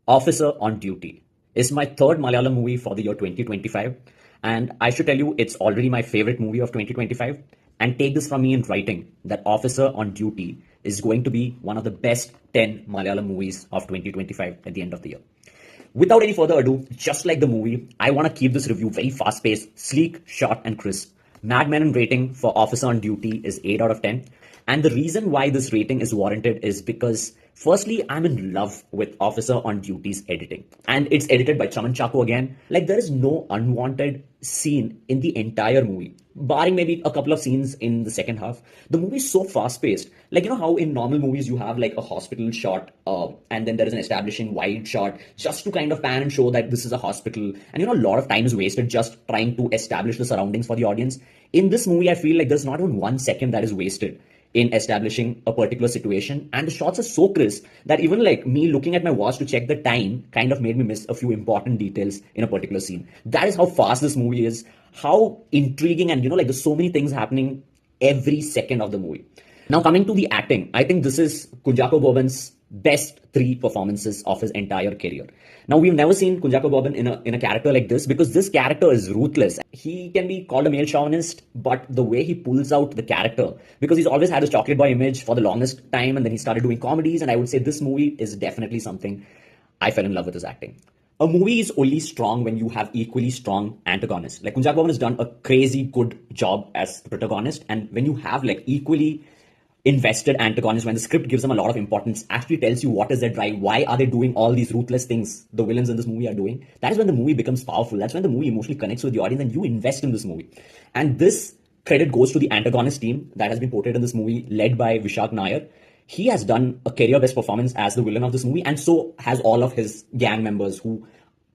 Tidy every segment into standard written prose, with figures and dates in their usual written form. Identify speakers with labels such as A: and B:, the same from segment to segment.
A: Officer on Duty is my third Malayalam movie for the year 2025. And I should tell you, it's already my favorite movie of 2025. And take this from me in writing that Officer on Duty is going to be one of the best 10 Malayalam movies of 2025 at the end of the year. Without any further ado, just like the movie, I want to keep this review very fast paced, sleek, short, and crisp. Menon rating for Officer on Duty is 8 out of 10. And the reason why this rating is warranted is because, firstly, I'm in love with Officer on Duty's editing. And it's edited by Kunchako again. Like, there is no unwanted scene in the entire movie, barring maybe a couple of scenes in the second half. The movie is so fast paced. Like, you know how in normal movies you have like a hospital shot and then there is an establishing wide shot just to kind of pan and show that this is a hospital. And a lot of time is wasted just trying to establish the surroundings for the audience. In this movie, I feel like there's not even 1 second that is wasted in establishing a particular situation, and the shots are so crisp that even like me looking at my watch to check the time kind of made me miss a few important details in a particular scene. That is how fast this movie is, how intriguing, and like there's so many things happening every second of the movie. Now, coming to the acting, I think this is Boban's best 3 performances of his entire career. Now, we've never seen Boban in a character like this, because this character is ruthless. He can be called a male chauvinist, but the way he pulls out the character, because he's always had his chocolate boy image for the longest time, and then he started doing comedies, and I would say this movie is definitely something I fell in love with his acting. A movie is only strong when you have equally strong antagonists. Like, Kunchako has done a crazy good job as the protagonist, and when you have like equally invested antagonists, when the script gives them a lot of importance, actually tells you what is their drive, why are they doing all these ruthless things the villains in this movie are doing, that is when the movie becomes powerful. That's when the movie emotionally connects with the audience and you invest in this movie. And this credit goes to the antagonist team that has been portrayed in this movie, led by Vishak Nair. He has done a career best performance as the villain of this movie, and so has all of his gang members who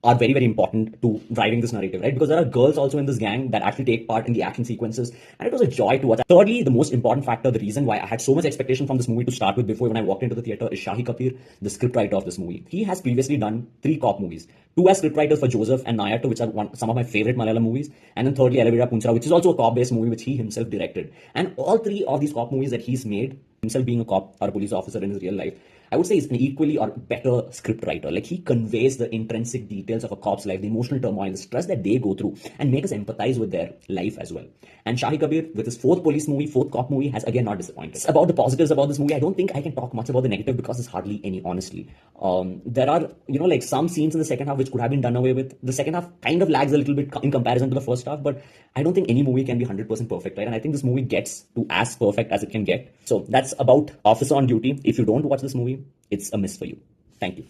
A: are very, very important to driving this narrative, right? Because there are girls also in this gang that actually take part in the action sequences, and it was a joy to watch. Thirdly, the most important factor, the reason why I had so much expectation from this movie to start with before when I walked into the theater, is Shahi Kapoor, the scriptwriter of this movie. He has previously done 3 cop movies, 2 as scriptwriters for Joseph and Nayattu, which are some of my favorite Malayalam movies, and then thirdly, Elevira Punchara, which is also a cop-based movie which he himself directed. And all 3 of these cop movies that he's made, himself being a cop or a police officer in his real life, I would say he's an equally or better script writer. Like, he conveys the intrinsic details of a cop's life, the emotional turmoil, the stress that they go through, and make us empathize with their life as well. And Shahi Kapoor, with his 4th police movie, 4th cop movie, has again not disappointed. About the positives about this movie, I don't think I can talk much about the negative because there's hardly any, honestly. There are, like some scenes in the second half which could have been done away with. The second half kind of lags a little bit in comparison to the first half, but I don't think any movie can be 100% perfect, right? And I think this movie gets to as perfect as it can get. So that's about Officer on Duty. If you don't watch this movie, it's a miss for you. Thank you.